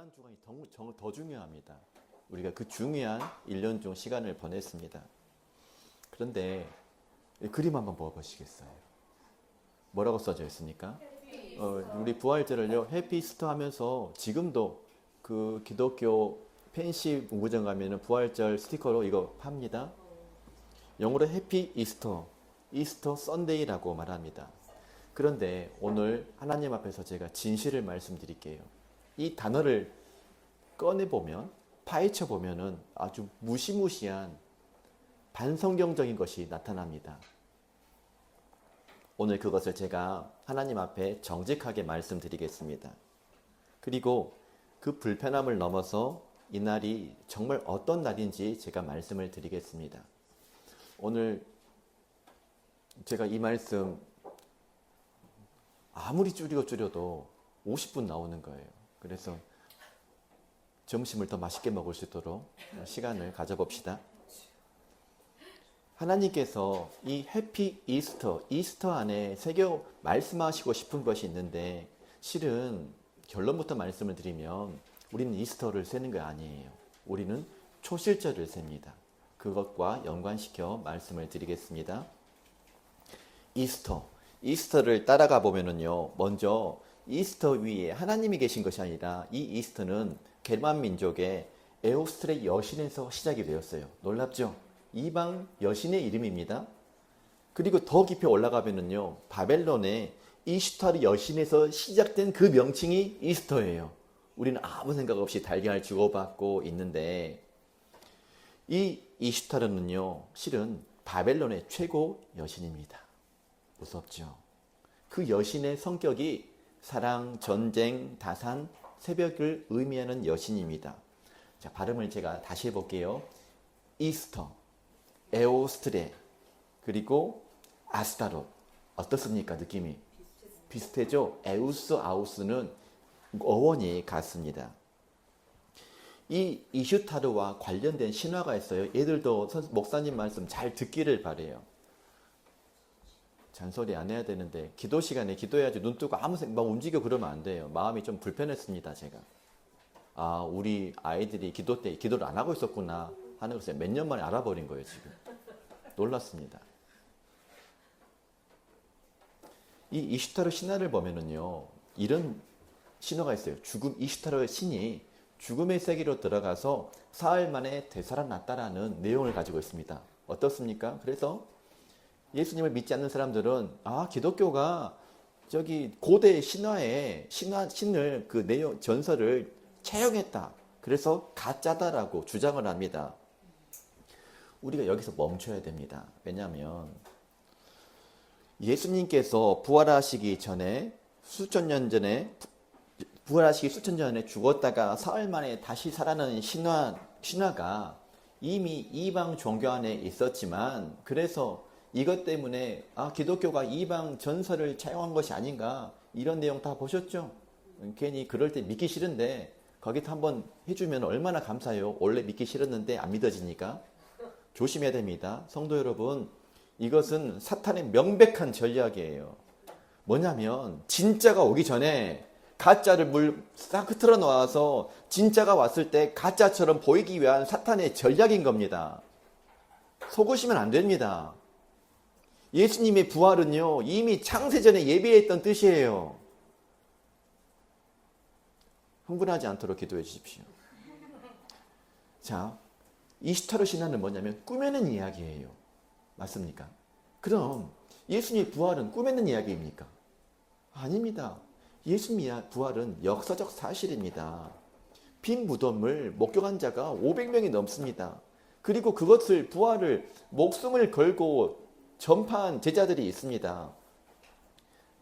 고난주간이 더 중요합니다. 우리가 그 중요한 1년 중 시간을 보냈습니다. 그런데 그림 한번 보시겠어요? 뭐라고 써져 있습니까? 우리 부활절을요, 해피이스터 하면서 지금도 그 기독교 펜시 문구점 가면은 부활절 스티커로 이거 팝니다. 영어로 해피 이스터, 이스터 선데이라고 말합니다. 그런데 오늘 하나님 앞에서 제가 진실을 말씀드릴게요. 이 단어를 꺼내보면, 파헤쳐보면은 아주 무시무시한 반성경적인 것이 나타납니다. 오늘 그것을 제가 하나님 앞에 정직하게 말씀드리겠습니다. 그리고 그 불편함을 넘어서 이 날이 정말 어떤 날인지 제가 말씀을 드리겠습니다. 오늘 제가 이 말씀 아무리 줄여도 50분 나오는 거예요. 그래서 점심을 더 맛있게 먹을 수 있도록 시간을 가져봅시다. 하나님께서 이 해피 이스터 안에 새겨 말씀하시고 싶은 것이 있는데, 실은 결론부터 말씀을 드리면 우리는 이스터를 세는 게 아니에요. 우리는 초실절을 셉니다. 그것과 연관시켜 말씀을 드리겠습니다. 이스터를 따라가 보면은요, 먼저 이스터 위에 하나님이 계신 것이 아니라 이 이스터는 게르만 민족의 에오스트레 여신에서 시작이 되었어요. 놀랍죠? 이방 여신의 이름입니다. 그리고 더 깊이 올라가면은요, 바벨론의 이슈타르 여신에서 시작된 그 명칭이 이스터예요. 우리는 아무 생각 없이 달걀 주고받고 있는데, 이 이슈타르는요, 실은 바벨론의 최고 여신입니다. 무섭죠? 그 여신의 성격이 사랑, 전쟁, 다산, 새벽을 의미하는 여신입니다. 자, 발음을 제가 다시 해볼게요. 이스터, 에오스트레, 그리고 아스타롯. 어떻습니까? 느낌이 비슷해죠? 에우스, 아우스는 어원이 같습니다. 이 이슈타르와 관련된 신화가 있어요. 얘들도 목사님 말씀 잘 듣기를 바래요. 잔소리 안 해야 되는데 기도 시간에 기도해야지. 눈 뜨고 아무 생각 움직여 그러면 안 돼요. 마음이 좀 불편했습니다. 제가 우리 아이들이 기도 때 기도를 안 하고 있었구나 하는 것을 몇 년 만에 알아버린 거예요. 지금 놀랐습니다. 이 이슈타르 신화를 보면은요, 이런 신화가 있어요. 이슈타르 신이 죽음의 세계로 들어가서 사흘 만에 되살아났다라는 내용을 가지고 있습니다. 어떻습니까? 그래서 예수님을 믿지 않는 사람들은 기독교가 저기 고대 신화의 신을 그 내용 전설을 채용했다. 그래서 가짜다라고 주장을 합니다. 우리가 여기서 멈춰야 됩니다. 왜냐하면 예수님께서 부활하시기 수천 년 전에 죽었다가 사흘 만에 다시 살아나는 신화가 이미 이방 종교 안에 있었지만, 그래서 이것 때문에 기독교가 이방 전설을 차용한 것이 아닌가, 이런 내용 다 보셨죠? 괜히 그럴 때 믿기 싫은데 거기서 한번 해주면 얼마나 감사해요. 원래 믿기 싫었는데 안 믿어지니까. 조심해야 됩니다. 성도 여러분, 이것은 사탄의 명백한 전략이에요. 뭐냐면 진짜가 오기 전에 가짜를 싹 흐트러 놓아서 진짜가 왔을 때 가짜처럼 보이기 위한 사탄의 전략인 겁니다. 속으시면 안 됩니다. 예수님의 부활은요, 이미 창세전에 예비했던 뜻이에요. 흥분하지 않도록 기도해 주십시오. 자, 이슈타르 신화는 뭐냐면 꾸며낸 이야기예요. 맞습니까? 그럼 예수님의 부활은 꾸며낸 이야기입니까? 아닙니다. 예수님의 부활은 역사적 사실입니다. 빈 무덤을 목격한 자가 500명이 넘습니다. 그리고 그것을 부활을 목숨을 걸고 전파한 제자들이 있습니다.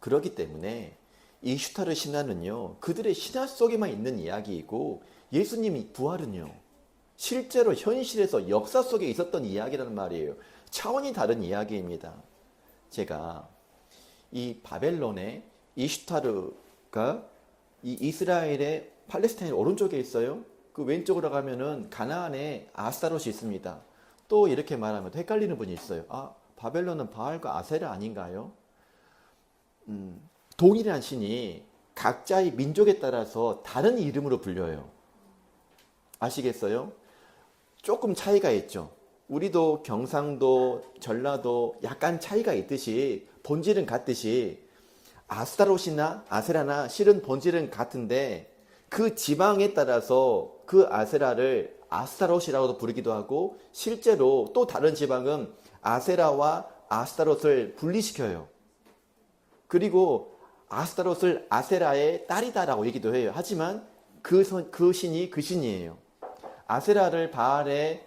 그렇기 때문에 이슈타르 신화는요, 그들의 신화 속에만 있는 이야기이고, 예수님의 부활은요, 실제로 현실에서 역사 속에 있었던 이야기라는 말이에요. 차원이 다른 이야기입니다. 제가 이 바벨론의 이슈타르가 이 이스라엘의 팔레스타인 오른쪽에 있어요. 그 왼쪽으로 가면은 가나안에 아스타롯이 있습니다. 또 이렇게 말하면 헷갈리는 분이 있어요. 바벨론은 바알과 아세라 아닌가요? 동일한 신이 각자의 민족에 따라서 다른 이름으로 불려요. 아시겠어요? 조금 차이가 있죠. 우리도 경상도, 전라도 약간 차이가 있듯이 본질은 같듯이 아스타롯이나 아세라나 실은 본질은 같은데 그 지방에 따라서 그 아세라를 아스타롯이라고도 부르기도 하고 실제로 또 다른 지방은 아세라와 아스타롯을 분리시켜요. 그리고 아스타롯을 아세라의 딸이다라고 얘기도 해요. 하지만 그 신이 그 신이에요. 아세라를 바알의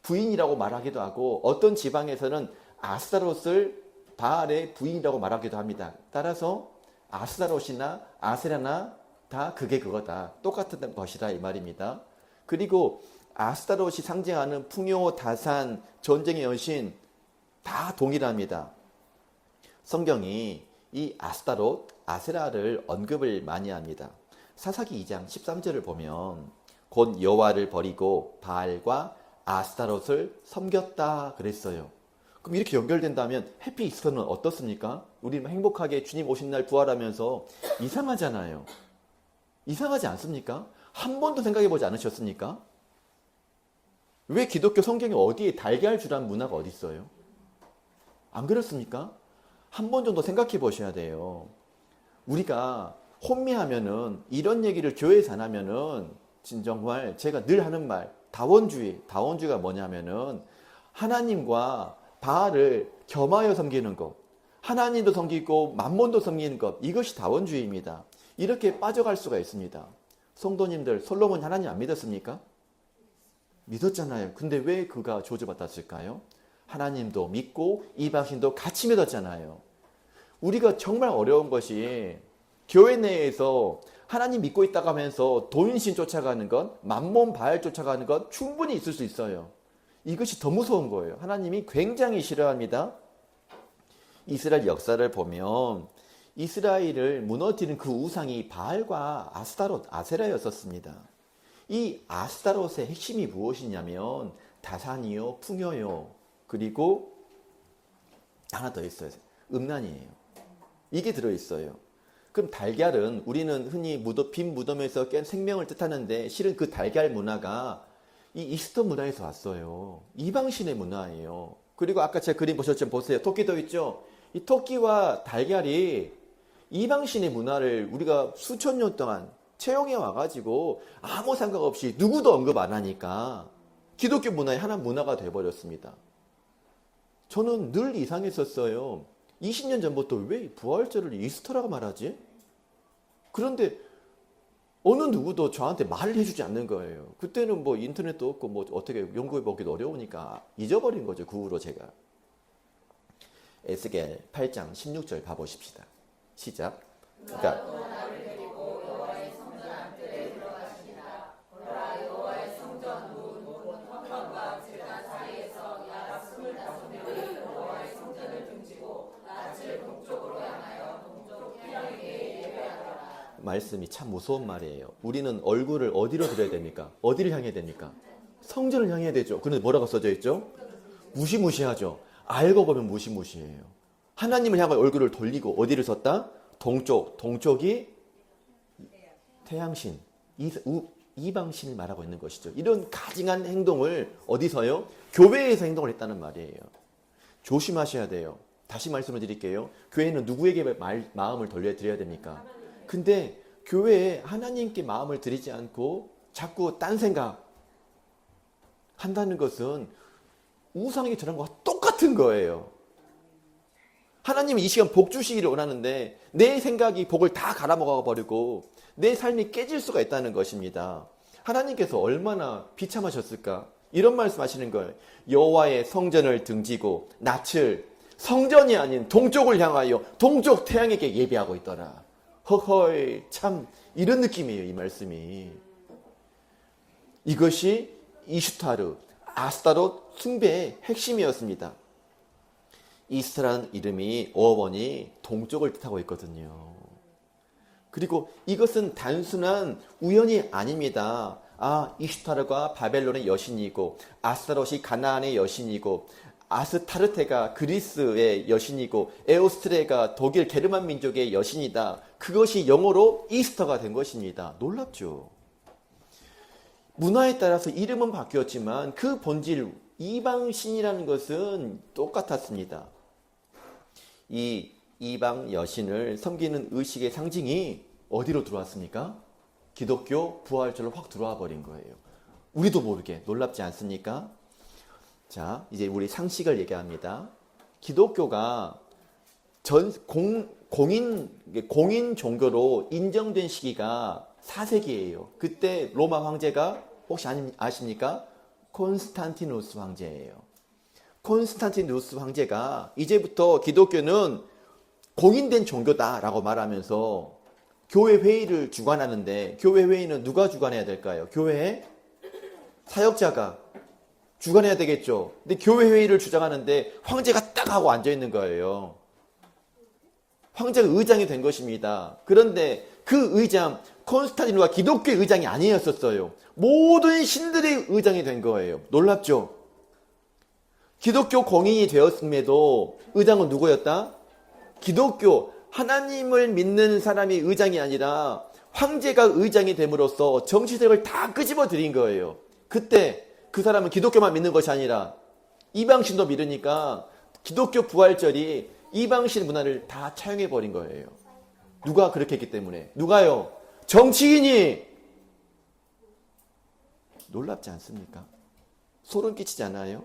부인이라고 말하기도 하고 어떤 지방에서는 아스타롯을 바알의 부인이라고 말하기도 합니다. 따라서 아스타롯이나 아세라나 다 그게 그거다. 똑같은 것이다 이 말입니다. 그리고 아스타롯이 상징하는 풍요, 다산, 전쟁의 여신 다 동일합니다. 성경이 이 아스타롯, 아세라를 언급을 많이 합니다. 사사기 2장 13절을 보면 곧 여호와를 버리고 바알과 아스타롯을 섬겼다 그랬어요. 그럼 이렇게 연결된다면 해피 이스터는 어떻습니까? 우리 행복하게 주님 오신 날 부활하면서 이상하잖아요. 이상하지 않습니까? 한 번도 생각해 보지 않으셨습니까? 왜 기독교 성경에 어디에 달걀주란 문화가 어디 있어요? 안 그렇습니까? 한 번 정도 생각해 보셔야 돼요. 우리가 혼미하면은 이런 얘기를 교회에서 안 하면은 정말 제가 늘 하는 말 다원주의가 뭐냐면은 하나님과 바알을 겸하여 섬기는 것, 하나님도 섬기고 만몬도 섬기는 것, 이것이 다원주의입니다. 이렇게 빠져갈 수가 있습니다. 성도님들, 솔로몬이 하나님 안 믿었습니까? 믿었잖아요. 근데 왜 그가 저주받았을까요? 하나님도 믿고 이방신도 같이 믿었잖아요. 우리가 정말 어려운 것이 교회 내에서 하나님 믿고 있다고 하면서 도인신 쫓아가는 것, 만몬 바알 쫓아가는 것 충분히 있을 수 있어요. 이것이 더 무서운 거예요. 하나님이 굉장히 싫어합니다. 이스라엘 역사를 보면 이스라엘을 무너뜨린 그 우상이 바알과 아스타롯, 아세라였었습니다. 이 아스타롯의 핵심이 무엇이냐면 다산이요, 풍요요, 그리고 하나 더 있어요. 음란이에요. 이게 들어있어요. 그럼 달걀은 우리는 흔히 빈 무덤에서 깬 생명을 뜻하는데 실은 그 달걀 문화가 이 이스터 문화에서 왔어요. 이방신의 문화예요. 그리고 아까 제가 그림 보셨죠? 보세요. 토끼도 있죠? 이 토끼와 달걀이 이방신의 문화를 우리가 수천 년 동안 채용해 와가지고 아무 생각 없이 누구도 언급 안 하니까 기독교 문화의 하나 문화가 돼버렸습니다. 저는 늘 이상했었어요. 20년 전부터 왜 부활절을 이스터라고 말하지? 그런데 어느 누구도 저한테 말을 해주지 않는 거예요. 그때는 뭐 인터넷도 없고 뭐 어떻게 연구해 보기도 어려우니까 잊어버린 거죠. 그 후로 제가. 에스겔 8장 16절 가보십시다. 시작. 그러니까 말씀이 참 무서운 말이에요. 우리는 얼굴을 어디로 들여야 됩니까? 어디를 향해야 됩니까? 성전을 향해야 되죠. 그런데 뭐라고 써져 있죠? 무시무시하죠. 알고 보면 무시무시해요. 하나님을 향해 얼굴을 돌리고 어디를 썼다? 동쪽. 동쪽이 태양신, 이방신을 말하고 있는 것이죠. 이런 가증한 행동을 어디서요? 교회에서 행동을 했다는 말이에요. 조심하셔야 돼요. 다시 말씀을 드릴게요. 교회는 누구에게 마음을 돌려드려야 됩니까? 근데 교회에 하나님께 마음을 드리지 않고 자꾸 딴 생각 한다는 것은 우상이 저런 것과 똑같은 거예요. 하나님은 이 시간 복 주시기를 원하는데 내 생각이 복을 다 갈아먹어 버리고 내 삶이 깨질 수가 있다는 것입니다. 하나님께서 얼마나 비참하셨을까? 이런 말씀하시는 거예요. 여호와의 성전을 등지고 낯을 성전이 아닌 동쪽을 향하여 동쪽 태양에게 예배하고 있더라. 허허이, 참 이런 느낌이에요. 이 말씀이. 이것이 이슈타르, 아스타롯 숭배의 핵심이었습니다. 이스타라는 이름이 어원이 동쪽을 뜻하고 있거든요. 그리고 이것은 단순한 우연이 아닙니다. 이슈타르가 바벨론의 여신이고 아스타롯이 가나안의 여신이고 아스타르테가 그리스의 여신이고 에오스트레가 독일 게르만 민족의 여신이다. 그것이 영어로 이스터가 된 것입니다. 놀랍죠. 문화에 따라서 이름은 바뀌었지만 그 본질 이방신이라는 것은 똑같았습니다. 이 이방 여신을 섬기는 의식의 상징이 어디로 들어왔습니까? 기독교 부활절로 확 들어와 버린 거예요. 우리도 모르게 놀랍지 않습니까? 자, 이제 우리 상식을 얘기합니다. 기독교가 공인 종교로 인정된 시기가 4세기예요. 그때 로마 황제가 혹시 아십니까? 콘스탄티누스 황제예요. 콘스탄티누스 황제가 이제부터 기독교는 공인된 종교다라고 말하면서 교회 회의를 주관하는데, 교회 회의는 누가 주관해야 될까요? 교회의 사역자가 주관해야 되겠죠. 근데 교회 회의를 주장하는데 황제가 딱 하고 앉아 있는 거예요. 황제가 의장이 된 것입니다. 그런데 그 의장, 콘스탄티누가 기독교의 의장이 아니었었어요. 모든 신들의 의장이 된 거예요. 놀랍죠? 기독교 공인이 되었음에도 의장은 누구였다? 기독교, 하나님을 믿는 사람이 의장이 아니라 황제가 의장이 됨으로써 정치색을 다 끄집어 들인 거예요. 그때 그 사람은 기독교만 믿는 것이 아니라 이방신도 믿으니까 기독교 부활절이 이방신 문화를 다 차용해 버린 거예요. 누가 그렇게 했기 때문에. 누가요? 정치인이. 놀랍지 않습니까? 소름 끼치지 않아요?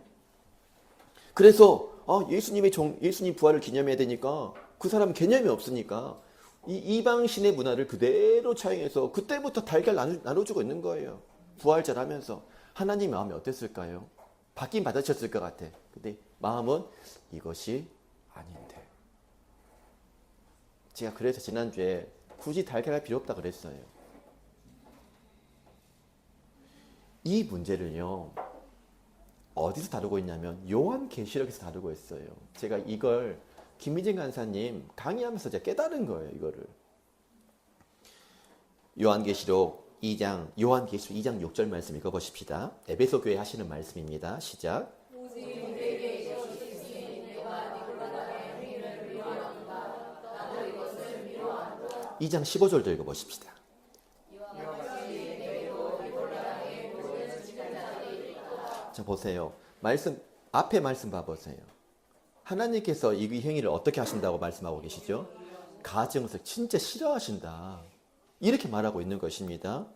그래서 예수님 부활을 기념해야 되니까 그 사람은 개념이 없으니까 이 이방신의 문화를 그대로 차용해서 그때부터 달걀 나눠주고 있는 거예요. 부활절 하면서. 하나님 마음이 어땠을까요? 받긴 받으셨을 것 같아. 근데 마음은 이것이 아닌데. 제가 그래서 지난주에 굳이 달걀할 필요 없다 그랬어요. 이 문제를요, 어디서 다루고 있냐면 요한계시록에서 다루고 있어요. 제가 이걸 김미진 간사님 강의하면서 제가 깨달은 거예요. 이거를. 요한계시록 2장 6절 말씀 읽어보십시다. 에베소 교회 하시는 말씀입니다. 시작. 2장 15절도 읽어보십시다. 자, 보세요. 앞에 말씀 봐보세요. 하나님께서 이 행위를 어떻게 하신다고 말씀하고 계시죠? 가증을 진짜 싫어하신다. 이렇게 말하고 있는 것입니다.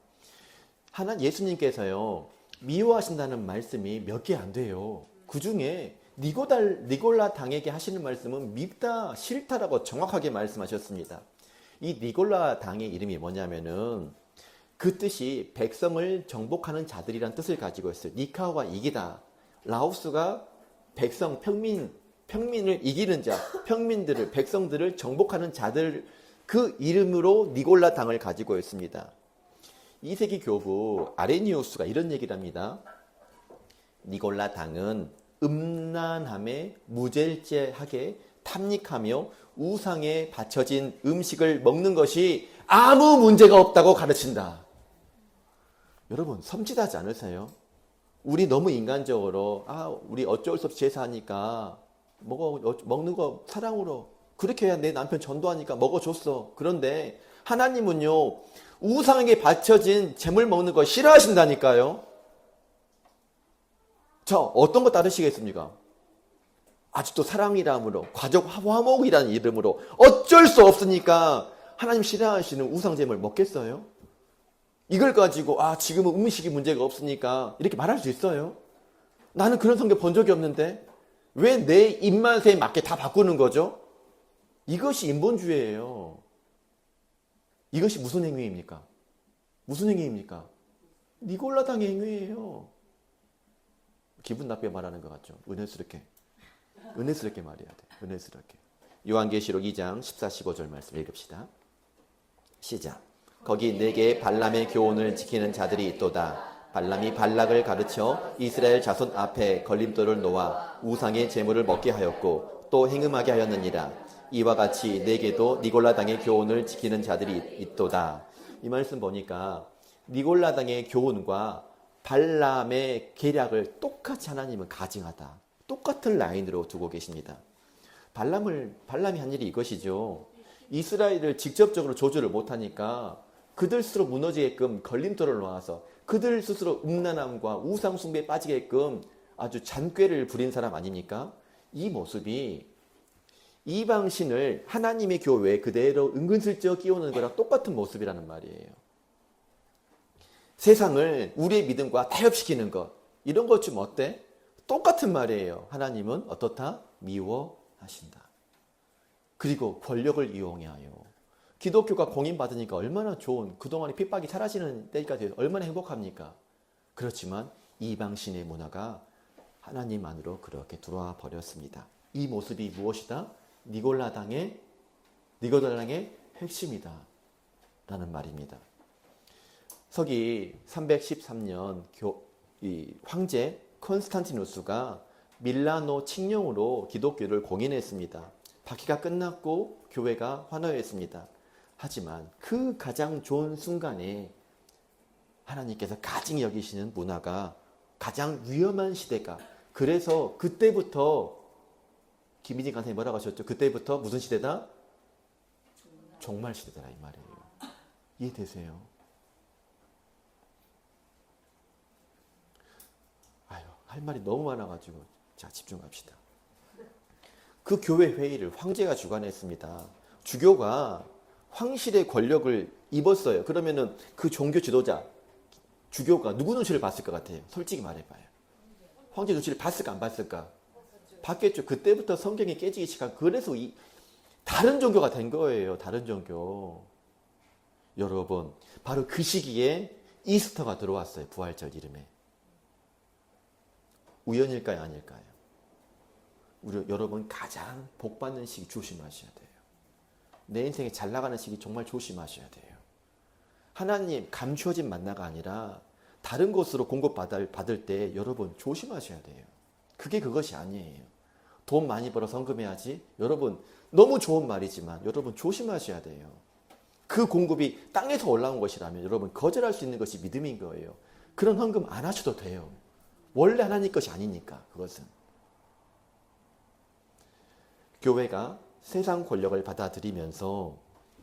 예수님께서요, 미워하신다는 말씀이 몇 개 안 돼요. 그 중에 니골라 당에게 하시는 말씀은 밉다, 싫다라고 정확하게 말씀하셨습니다. 이 니골라 당의 이름이 뭐냐면은 그 뜻이 백성을 정복하는 자들이란 뜻을 가지고 있어요. 니카와 이기다. 라오스가 평민을 이기는 자, 백성들을 정복하는 자들, 그 이름으로 니골라 당을 가지고 있습니다. 2세기 교부 아레니우스가 이런 얘기를 합니다. 니골라 당은 음란함에 무절제하게 탐닉하며 우상에 바쳐진 음식을 먹는 것이 아무 문제가 없다고 가르친다. 여러분, 섬찟하지 않으세요? 우리 너무 인간적으로 우리 어쩔 수 없이 제사하니까 먹는 거 사랑으로 그렇게 해야 내 남편 전도하니까 먹어줬어. 그런데 하나님은요, 우상에게 바쳐진 재물 먹는 거 싫어하신다니까요. 자, 어떤 거 따르시겠습니까? 아직도 사랑이라므로, 가족 화목이라는 이름으로 어쩔 수 없으니까 하나님 싫어하시는 우상재물 먹겠어요? 이걸 가지고 지금은 음식이 문제가 없으니까 이렇게 말할 수 있어요? 나는 그런 성경 본 적이 없는데 왜 내 입맛에 맞게 다 바꾸는 거죠? 이것이 인본주의예요. 이것이 무슨 행위입니까? 무슨 행위입니까? 니골라당의 행위예요. 기분 나쁘게 말하는 것 같죠? 은혜스럽게 말해야 돼. 은혜스럽게. 요한계시록 2장 14, 15절 말씀 읽읍시다. 시작. 거기 네개 발람의 교훈을 지키는 자들이 있도다. 발람이 발락을 가르쳐 이스라엘 자손 앞에 걸림돌을 놓아 우상의 제물을 먹게 하였고 또 행음하게 하였느니라. 이와 같이 네개도 니골라당의 교훈을 지키는 자들이 있도다. 이 말씀 보니까 니골라당의 교훈과 발람의 계략을 똑같이 하나님은 가증하다. 똑같은 라인으로 두고 계십니다. 발람이 한 일이 이것이죠. 이스라엘을 직접적으로 조절을 못하니까 그들 스스로 무너지게끔 걸림돌을 놓아서 그들 스스로 음란함과 우상숭배에 빠지게끔 아주 잔꾀를 부린 사람 아닙니까? 이 모습이 이방신을 하나님의 교회에 그대로 은근슬쩍 끼우는 거랑 똑같은 모습이라는 말이에요. 세상을 우리의 믿음과 타협시키는 것, 이런 것 좀 어때? 똑같은 말이에요. 하나님은 어떻다? 미워하신다. 그리고 권력을 이용하여 기독교가 공인받으니까 얼마나 좋은, 그동안의 핍박이 사라지는 때가 돼서 얼마나 행복합니까? 그렇지만 이방신의 문화가 하나님 안으로 그렇게 들어와 버렸습니다. 이 모습이 무엇이다? 니골라당의 핵심이다 라는 말입니다. 서기 313년 황제 콘스탄티누스가 밀라노 칙령으로 기독교를 공인했습니다. 박해가 끝났고 교회가 환호했습니다. 하지만 그 가장 좋은 순간에 하나님께서 가증히 여기시는 문화가 가장 위험한 시대가, 그래서 그때부터 김희진 강사님 뭐라고 하셨죠? 그때부터 무슨 시대다? 종말 시대다 이 말이에요. 이해되세요? 아유, 할 말이 너무 많아가지고 자, 집중합시다. 그 교회 회의를 황제가 주관했습니다. 주교가 황실의 권력을 입었어요. 그러면은 그 종교 지도자 주교가 누구 눈치를 봤을 것 같아요? 솔직히 말해봐요. 황제 눈치를 봤을까 안 봤을까? 봤겠죠. 그때부터 성경이 깨지기 시작한, 그래서 다른 종교가 된 거예요. 다른 종교. 여러분, 바로 그 시기에 이스터가 들어왔어요. 부활절 이름에. 우연일까요? 아닐까요? 여러분 가장 복받는 시기 조심하셔야 돼요. 내 인생에 잘 나가는 시기 정말 조심하셔야 돼요. 하나님 감추어진 만나가 아니라 다른 곳으로 공급받을 때 여러분 조심하셔야 돼요. 그게 그것이 아니에요. 돈 많이 벌어 헌금해야지. 여러분 너무 좋은 말이지만 여러분 조심하셔야 돼요. 그 공급이 땅에서 올라온 것이라면 여러분 거절할 수 있는 것이 믿음인 거예요. 그런 헌금 안 하셔도 돼요. 원래 하나님 것이 아니니까 그것은. 교회가 세상 권력을 받아들이면서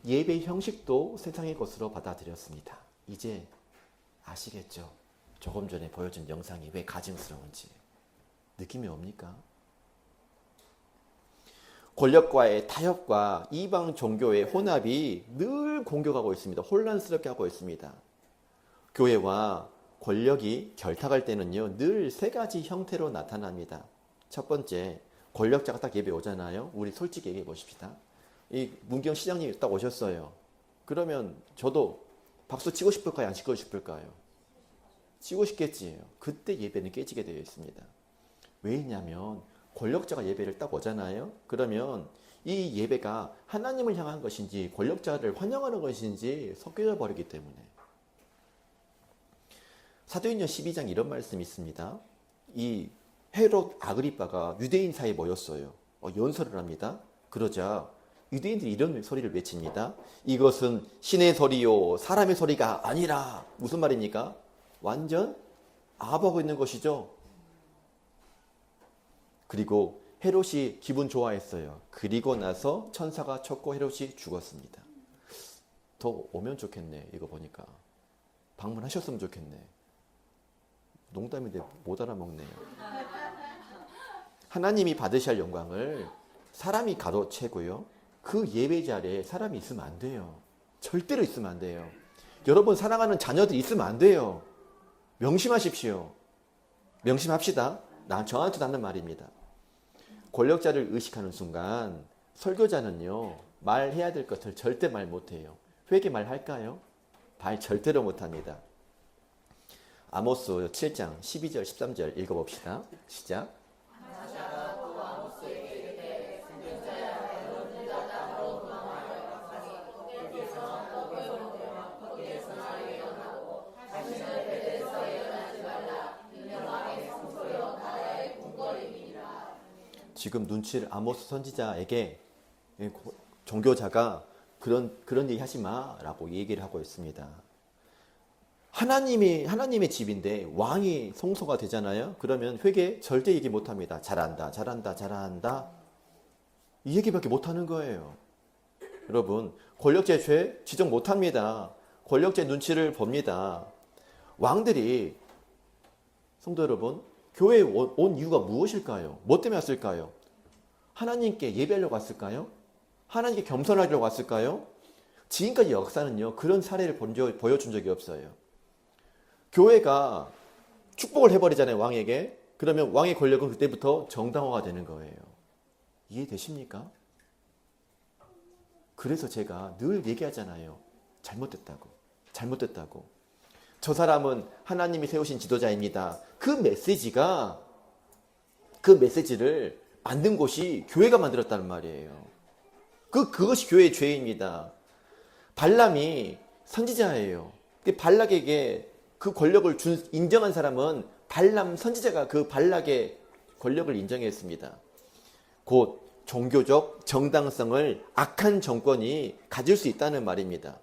예배 형식도 세상의 것으로 받아들였습니다. 이제 아시겠죠? 조금 전에 보여준 영상이 왜 가증스러운지. 느낌이 옵니까? 권력과의 타협과 이방 종교의 혼합이 늘 공격하고 있습니다. 혼란스럽게 하고 있습니다. 교회와 권력이 결탁할 때는요, 늘 세 가지 형태로 나타납니다. 첫 번째, 권력자가 딱 예배 오잖아요. 우리 솔직히 얘기해 보십시다. 이 문경 시장님이 딱 오셨어요. 그러면 저도 박수 치고 싶을까요? 안 치고 싶을까요? 치고 싶겠지요. 그때 예배는 깨지게 되어 있습니다. 왜냐하면 권력자가 예배를 딱 오잖아요. 그러면 이 예배가 하나님을 향한 것인지 권력자를 환영하는 것인지 섞여 버리기 때문에. 사도행전 12장 이런 말씀이 있습니다. 이 헤롯 아그리빠가 유대인 사이에 모였어요. 연설을 합니다. 그러자 유대인들이 이런 소리를 외칩니다. 이것은 신의 소리요 사람의 소리가 아니라. 무슨 말입니까? 완전 아부하고 있는 것이죠. 그리고 헤롯이 기분 좋아했어요. 그리고 나서 천사가 쳤고 헤롯이 죽었습니다. 더 오면 좋겠네. 이거 보니까 방문하셨으면 좋겠네. 농담인데 못 알아먹네요. 하나님이 받으셔야 할 영광을 사람이 가로채고요. 그 예배 자리에 사람이 있으면 안 돼요. 절대로 있으면 안 돼요. 여러분 사랑하는 자녀들이 있으면 안 돼요. 명심하십시오. 명심합시다. 저한테도 하는 말입니다. 권력자를 의식하는 순간 설교자는요, 말해야 될 것을 절대 말 못해요. 회개 말할까요? 말 절대로 못합니다. 아모스 7장 12절 13절 읽어봅시다. 시작. 지금 눈치를 아모스 선지자에게 종교자가 그런 얘기 하지 마라고 얘기를 하고 있습니다. 하나님의 집인데 왕이 성소가 되잖아요. 그러면 회개 절대 얘기 못합니다. 잘한다, 잘한다, 잘한다. 이 얘기밖에 못하는 거예요. 여러분, 권력제 죄 지적 못합니다. 권력제 눈치를 봅니다. 왕들이, 성도 여러분, 교회에 온 이유가 무엇일까요? 뭐 때문에 왔을까요? 하나님께 예배하려고 왔을까요? 하나님께 겸손하려고 왔을까요? 지금까지 역사는요, 그런 사례를 보여준 적이 없어요. 교회가 축복을 해버리잖아요, 왕에게. 그러면 왕의 권력은 그때부터 정당화가 되는 거예요. 이해되십니까? 그래서 제가 늘 얘기하잖아요. 잘못됐다고. 잘못됐다고. 저 사람은 하나님이 세우신 지도자입니다. 그 메시지를 만든 곳이 교회가 만들었다는 말이에요. 그것이 교회의 죄입니다. 발람이 선지자예요. 발락에게 그 권력을 인정한 사람은 발람 선지자가 그 발락의 권력을 인정했습니다. 곧 종교적 정당성을 악한 정권이 가질 수 있다는 말입니다.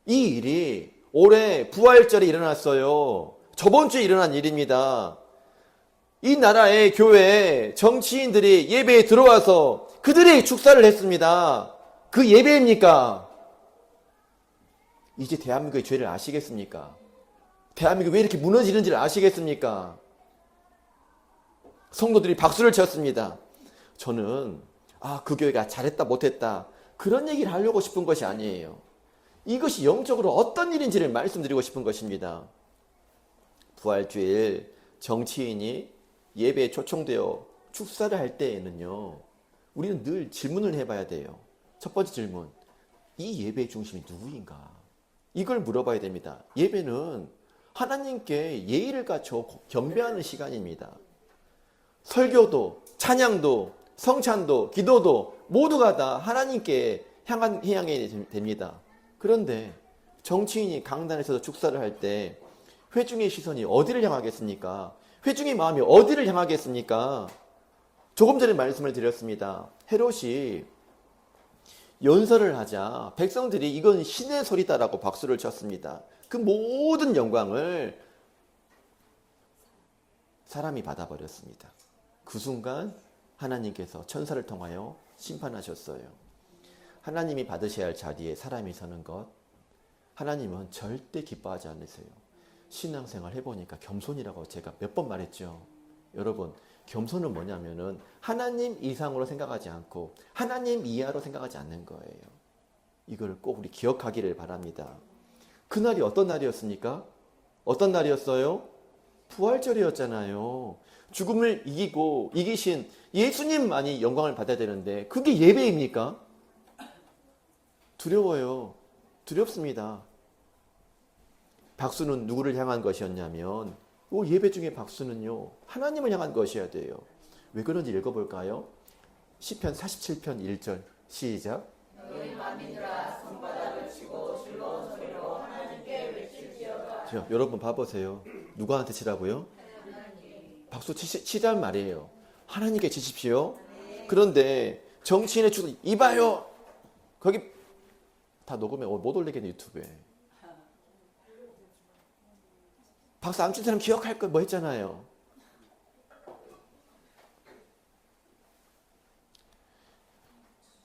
이 일이 올해 부활절에 일어났어요. 저번 주에 일어난 일입니다. 이 나라의 교회에 정치인들이 예배에 들어와서 그들이 축사를 했습니다. 그 예배입니까? 이제 대한민국의 죄를 아시겠습니까? 대한민국이 왜 이렇게 무너지는지를 아시겠습니까? 성도들이 박수를 쳤습니다. 저는 그 교회가 잘했다 못했다 그런 얘기를 하려고 싶은 것이 아니에요. 이것이 영적으로 어떤 일인지를 말씀드리고 싶은 것입니다. 부활주일 정치인이 예배에 초청되어 축사를 할 때에는요, 우리는 늘 질문을 해봐야 돼요. 첫 번째 질문, 이 예배의 중심이 누구인가? 이걸 물어봐야 됩니다. 예배는 하나님께 예의를 갖춰 경배하는 시간입니다. 설교도, 찬양도, 성찬도, 기도도 모두가 다 하나님께 향해야 됩니다. 그런데 정치인이 강단에서 축사를 할 때 회중의 시선이 어디를 향하겠습니까? 회중의 마음이 어디를 향하겠습니까? 조금 전에 말씀을 드렸습니다. 헤롯이 연설을 하자 백성들이 이건 신의 소리다라고 박수를 쳤습니다. 그 모든 영광을 사람이 받아버렸습니다. 그 순간 하나님께서 천사를 통하여 심판하셨어요. 하나님이 받으셔야 할 자리에 사람이 서는 것, 하나님은 절대 기뻐하지 않으세요. 신앙생활 해보니까 겸손이라고 제가 몇 번 말했죠. 여러분, 겸손은 뭐냐면은 하나님 이상으로 생각하지 않고 하나님 이하로 생각하지 않는 거예요. 이걸 꼭 우리 기억하기를 바랍니다. 그날이 어떤 날이었습니까? 어떤 날이었어요? 부활절이었잖아요. 죽음을 이기신 예수님만이 영광을 받아야 되는데 그게 예배입니까? 두려워요. 두렵습니다. 박수는 누구를 향한 것이었냐면 예배 중에 박수는요, 하나님을 향한 것이어야 돼요. 왜 그런지 읽어볼까요? 시편 47편 1절 시작. 너희 만민들아 손바닥을 치고 즐거운 소리로 하나님께 외칠지어다. 여러분 봐보세요. 누구한테 치라고요? 박수 치자는 말이에요. 하나님께 치십시오. 그런데 정치인의 축 이봐요. 거기 다 녹음해 못 올리겠네 유튜브에. 박수 안 친 사람 기억할 거 뭐 했잖아요.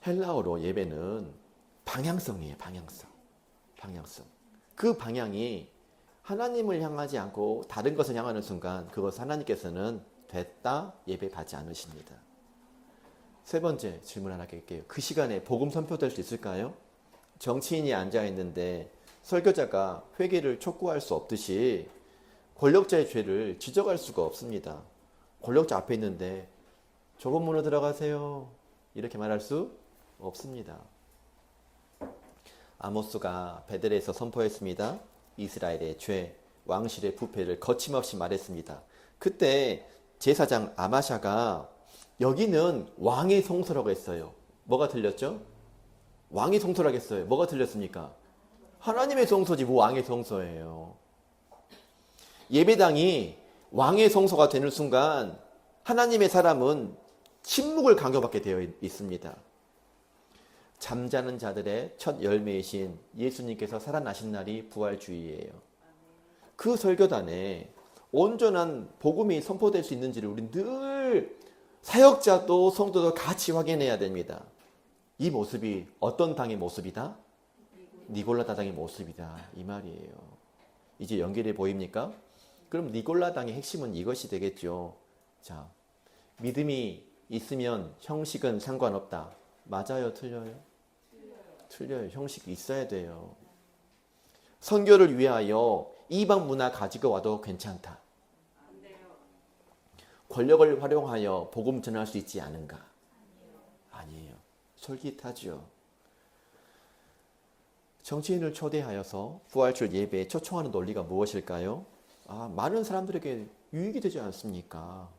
헬라어로 예배는 방향성이에요. 방향성. 그 방향이 하나님을 향하지 않고 다른 것을 향하는 순간 그것 하나님께서는 됐다 예배 받지 않으십니다. 세 번째 질문 하나 드릴게요. 그 시간에 복음 선포될 수 있을까요? 정치인이 앉아있는데 설교자가 회개를 촉구할 수 없듯이 권력자의 죄를 지적할 수가 없습니다. 권력자 앞에 있는데 좁은 문으로 들어가세요 이렇게 말할 수 없습니다. 아모스가 베델에서 선포했습니다. 이스라엘의 죄, 왕실의 부패를 거침없이 말했습니다. 그때 제사장 아마샤가 여기는 왕의 성소라고 했어요. 뭐가 틀렸죠? 왕의 성소라고 했어요. 뭐가 틀렸습니까? 하나님의 성소지 뭐 왕의 성소예요. 예배당이 왕의 성소가 되는 순간 하나님의 사람은 침묵을 강요받게 되어 있습니다. 잠자는 자들의 첫 열매이신 예수님께서 살아나신 날이 부활주의예요. 그 설교단에 온전한 복음이 선포될 수 있는지를 우리 늘 사역자도 성도도 같이 확인해야 됩니다. 이 모습이 어떤 당의 모습이다? 니골라 당의 모습이다. 이 말이에요. 이제 연결해 보입니까? 그럼 니골라 당의 핵심은 이것이 되겠죠. 자, 믿음이 있으면 형식은 상관없다. 맞아요? 틀려요? 틀려요. 형식이 있어야 돼요. 선교를 위하여 이방 문화 가지고 와도 괜찮다. 권력을 활용하여 복음 전할 수 있지 않은가? 아니에요. 솔깃하죠. 정치인을 초대하여서 부활절 예배에 초청하는 논리가 무엇일까요? 많은 사람들에게 유익이 되지 않습니까?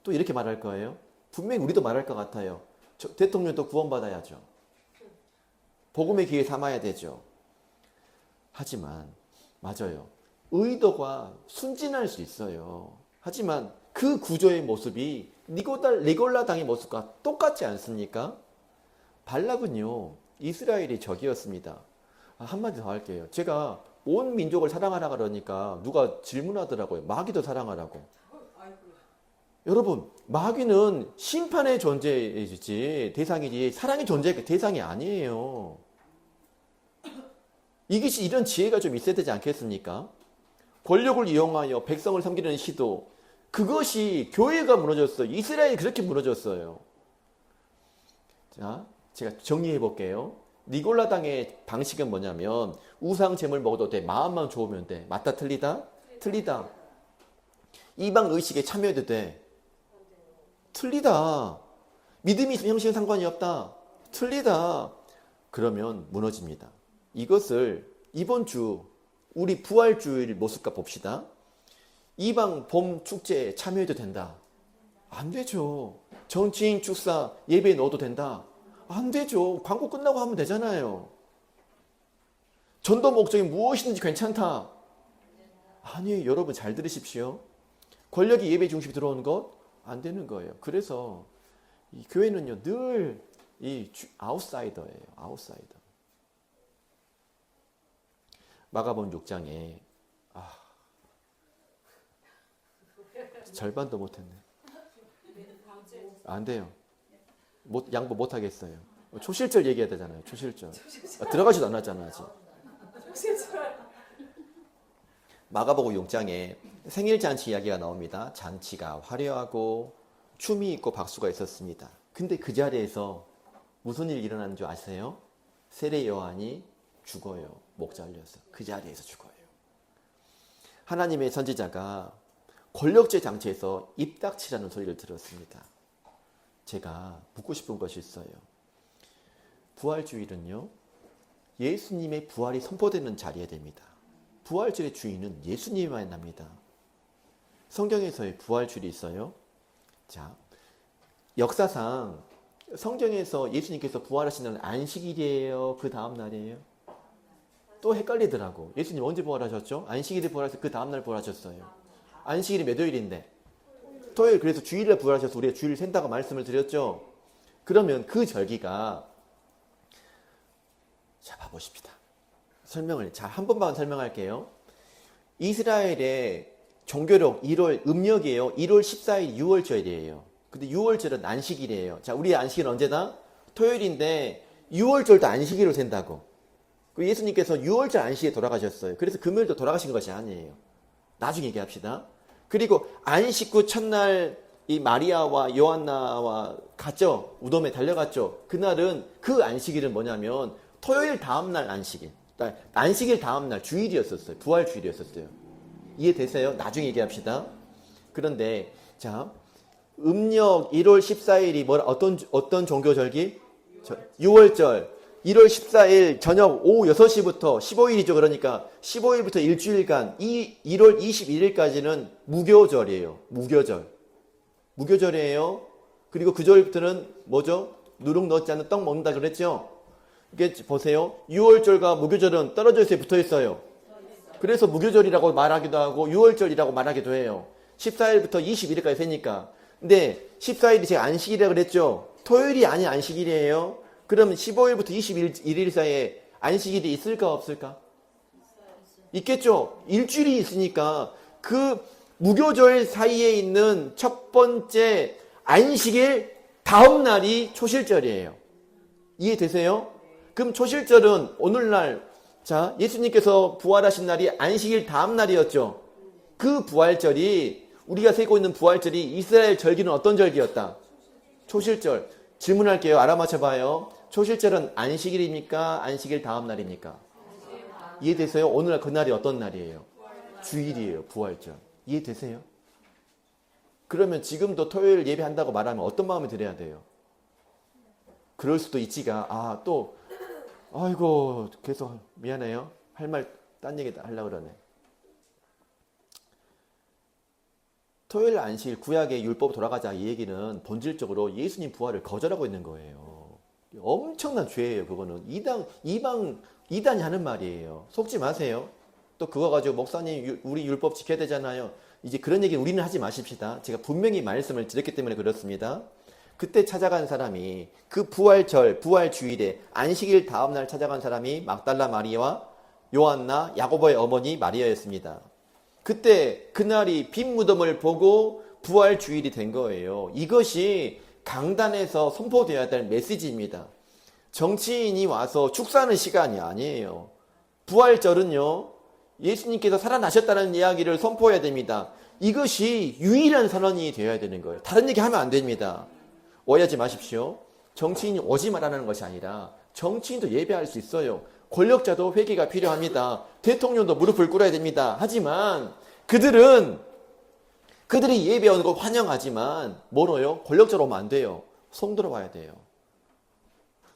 또 이렇게 말할 거예요? 분명히 우리도 말할 것 같아요. 대통령도 구원받아야죠. 복음의 기회 삼아야 되죠. 하지만 맞아요. 의도가 순진할 수 있어요. 하지만 그 구조의 모습이 니골라 당의 모습과 똑같지 않습니까? 발락은요, 이스라엘의 적이었습니다. 한마디 더 할게요. 제가 온 민족을 사랑하라 그러니까 누가 질문하더라고요. 마귀도 사랑하라고. 여러분, 마귀는 심판의 존재이지 대상이지 사랑의 존재 대상이 아니에요. 이것이 이런 지혜가 좀 있어야 되지 않겠습니까? 권력을 이용하여 백성을 섬기려는 시도, 그것이 교회가 무너졌어요. 이스라엘이 그렇게 무너졌어요. 자, 제가 정리해 볼게요. 니골라 당의 방식은 뭐냐면 우상 제물 먹어도 돼. 마음만 좋으면 돼. 맞다 틀리다? 틀리다. 이방 의식에 참여해도 돼. 틀리다. 믿음이 있으면 형식은 상관이 없다. 틀리다. 그러면 무너집니다. 이것을 이번 주 우리 부활주일 모습과 봅시다. 이방 봄 축제에 참여해도 된다. 안 되죠. 정치인 축사 예배에 넣어도 된다. 안 되죠. 광고 끝나고 하면 되잖아요. 전도 목적이 무엇이든지 괜찮다. 아니에요. 여러분 잘 들으십시오. 권력이 예배 중심에 들어오는 것 안 되는 거예요. 그래서 이 교회는요 늘 이 아웃사이더예요. 아웃사이더. 마가복음 6장에 절반도 못했네. 안 돼요. 양보 못하겠어요. 초실절 얘기해야 되잖아요. 초실절. 들어가지도 않았잖아 아직. 마가복음 6장에 생일잔치 이야기가 나옵니다. 잔치가 화려하고 춤이 있고 박수가 있었습니다. 근데 그 자리에서 무슨 일이 일어나는 줄 아세요? 세례 요한이 죽어요. 목 잘려서. 그 자리에서 죽어요. 하나님의 선지자가 권력제 장치에서 입닥치라는 소리를 들었습니다. 제가 묻고 싶은 것이 있어요. 부활주일은요, 예수님의 부활이 선포되는 자리에 됩니다. 부활주일의 주인은 예수님만 납니다. 성경에서의 부활주일이 있어요. 자, 역사상 성경에서 예수님께서 부활하시는 날은 안식일이에요? 그 다음 날이에요? 또 헷갈리더라고. 예수님 언제 부활하셨죠? 안식일에 부활하셔서 그 다음 날 부활하셨어요. 안식일이 몇 요일인데? 토요일. 그래서 주일날 부활하셔서 우리가 주일 센다고 말씀을 드렸죠. 그러면 그 절기가, 자 봐보십시다. 설명을 한 번만 설명할게요. 이스라엘의 종교력 1월 음력이에요. 1월 14일 6월절이에요. 근데 6월절은 안식일이에요. 자, 우리의 안식일은 언제다? 토요일인데 6월절도 안식일로 센다고. 예수님께서 6월절 안식에 돌아가셨어요. 그래서 금요일도 돌아가신 것이 아니에요. 나중에 얘기합시다. 그리고 안식 후 첫날 이 마리아와 요한나와 갔죠. 우돔에 달려갔죠. 그날은 그 안식일은 뭐냐면 토요일 다음날 안식일. 안식일 다음날 주일이었었어요. 부활주일이었었어요. 이해되세요? 나중에 얘기합시다. 그런데 자, 음력 1월 14일이 어떤 종교절기? 6월절. 1월 14일 저녁 오후 6시부터 15일이죠. 그러니까 15일부터 일주일간 1월 21일까지는 무교절이에요. 무교절이에요. 그리고 그 절부터는 뭐죠? 누룩 넣지 않는 떡 먹는다 그랬죠? 이게 보세요. 6월절과 무교절은 떨어져서 붙어 있어요. 그래서 무교절이라고 말하기도 하고 6월절이라고 말하기도 해요. 14일부터 21일까지 세니까. 근데 14일이 제가 안식일이라고 그랬죠? 토요일이 아닌 안식일이에요. 그럼 15일부터 21일 사이에 안식일이 있을까 없을까? 있겠죠. 일주일이 있으니까 그 무교절 사이에 있는 첫 번째 안식일 다음 날이 초실절이에요. 이해되세요? 그럼 초실절은 오늘날, 자, 예수님께서 부활하신 날이 안식일 다음 날이었죠. 그 부활절이, 우리가 세고 있는 부활절이 이스라엘 절기는 어떤 절기였다? 초실절. 질문할게요. 알아맞혀봐요. 초실절은 안식일입니까? 안식일 다음 날입니까? 이해되세요? 오늘날 그 날이 어떤 날이에요? 주일이에요. 부활절. 이해되세요? 그러면 지금도 토요일 예배한다고 말하면 어떤 마음이 들어야 돼요? 그럴 수도 있지가, 또 아이고 계속 미안해요. 할 말 딴 얘기 하려고 그러네. 토요일 안식일 구약의 율법 돌아가자 이 얘기는 본질적으로 예수님 부활을 거절하고 있는 거예요. 엄청난 죄예요. 그거는 이단이 하는 말이에요. 속지 마세요. 또 그거 가지고 목사님 우리 율법 지켜야 되잖아요. 이제 그런 얘기 우리는 하지 마십시다. 제가 분명히 말씀을 드렸기 때문에 그렇습니다. 그때 찾아간 사람이 그 부활절, 부활주일에 안식일 다음날 찾아간 사람이 막달라 마리아와 요한나, 야고보의 어머니 마리아였습니다. 그때 그날이 빈 무덤을 보고 부활주일이 된 거예요. 이것이 강단에서 선포되어야 될 메시지입니다. 정치인이 와서 축사하는 시간이 아니에요. 부활절은요, 예수님께서 살아나셨다는 이야기를 선포해야 됩니다. 이것이 유일한 선언이 되어야 되는 거예요. 다른 얘기 하면 안 됩니다. 오해하지 마십시오. 정치인이 오지 말라는 것이 아니라 정치인도 예배할 수 있어요. 권력자도 회개가 필요합니다. 대통령도 무릎을 꿇어야 됩니다. 하지만 그들이 예배 오는 거 환영하지만 뭐로요? 권력자로 오면 안 돼요. 성도로 와야 돼요.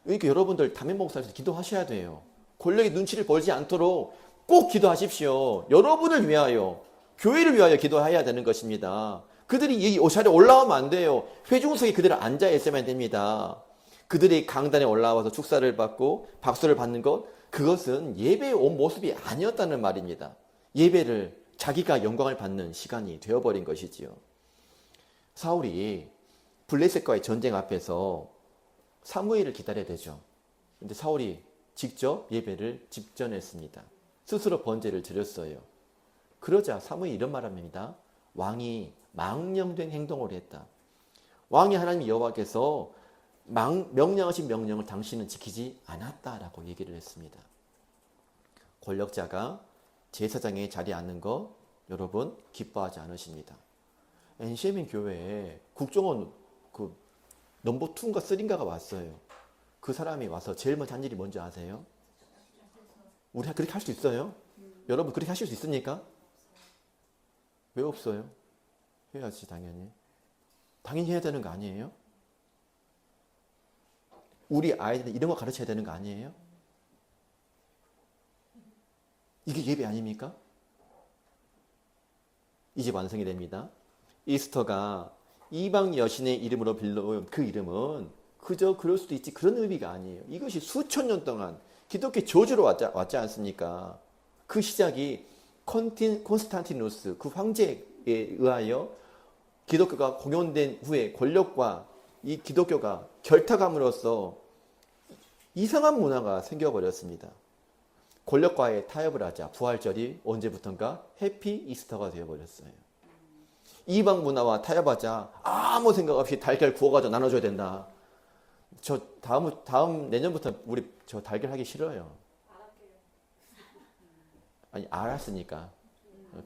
그러니까 여러분들 담임 목사에서 기도하셔야 돼요. 권력의 눈치를 보지 않도록 꼭 기도하십시오. 여러분을 위하여, 교회를 위하여 기도해야 되는 것입니다. 그들이 이 자리에 올라오면 안 돼요. 회중석에 그들은 앉아 있어야만 됩니다. 그들이 강단에 올라와서 축사를 받고 박수를 받는 것, 그것은 예배에 온 모습이 아니었다는 말입니다. 예배를 자기가 영광을 받는 시간이 되어버린 것이지요. 사울이 블레셋과의 전쟁 앞에서 사무엘을 기다려야 되죠. 근데 사울이 직접 예배를 집전했습니다. 스스로 번제를 드렸어요. 그러자 사무엘이 이런 말을 합니다. 왕이 망령된 행동을 했다. 왕이 하나님 여호와께서 명령하신 명령을 당신은 지키지 않았다라고 얘기를 했습니다. 권력자가 제사장의 자리에 앉는 거 여러분 기뻐하지 않으십니다. 엔시에민 교회에 국정원 그 넘버 2인가 3인가가 왔어요. 그 사람이 와서 제일 먼저 한 일이 뭔지 아세요? 우리 그렇게 할 수 있어요? 여러분 그렇게 하실 수 있습니까? 왜 없어요? 해야지 당연히. 당연히 해야 되는 거 아니에요? 우리 아이들은 이런 거 가르쳐야 되는 거 아니에요? 이게 예배 아닙니까? 이제 완성이 됩니다. 이스터가 이방 여신의 이름으로 불러온 그 이름은 그저 그럴 수도 있지 그런 의미가 아니에요. 이것이 수천 년 동안 기독교 저주로 왔지 않습니까? 그 시작이 콘스탄티누스 그 황제에 의하여 기독교가 공연된 후에 권력과 이 기독교가 결탁함으로써 이상한 문화가 생겨버렸습니다. 권력과의 타협을 하자 부활절이 언제부턴가 해피 이스터가 되어버렸어요. 이방 문화와 타협하자 아무 생각 없이 달걀 구워가지고 나눠줘야 된다. 저 다음 내년부터 우리 저 달걀 하기 싫어요. 아니 알았으니까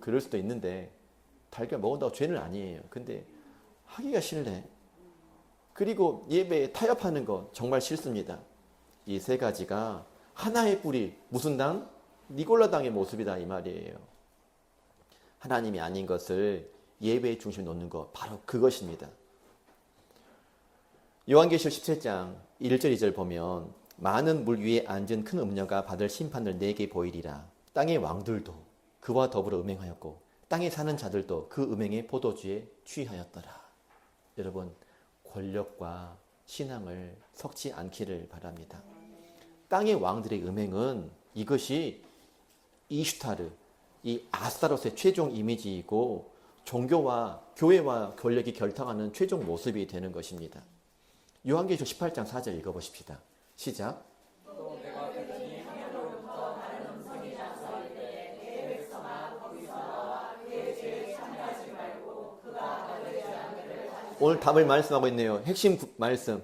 그럴 수도 있는데 달걀 먹은다고 죄는 아니에요. 근데 하기가 싫네. 그리고 예배에 타협하는 거 정말 싫습니다. 이 세 가지가 하나의 뿌리, 무슨 당? 니골라당의 모습이다 이 말이에요. 하나님이 아닌 것을 예배의 중심에 놓는 것, 바로 그것입니다. 요한계시록 17장 1절 2절 보면 많은 물 위에 앉은 큰 음녀가 받을 심판을 내게 보이리라. 땅의 왕들도 그와 더불어 음행하였고 땅에 사는 자들도 그 음행의 포도주에 취하였더라. 여러분 권력과 신앙을 섞지 않기를 바랍니다. 땅의 왕들의 음행은 이것이 이슈타르, 이 아스타로스의 최종 이미지이고 종교와 교회와 권력이 결탁하는 최종 모습이 되는 것입니다. 요한계시록 18장 4절 읽어보십시다. 시작. 오늘 답을 말씀하고 있네요. 핵심 말씀.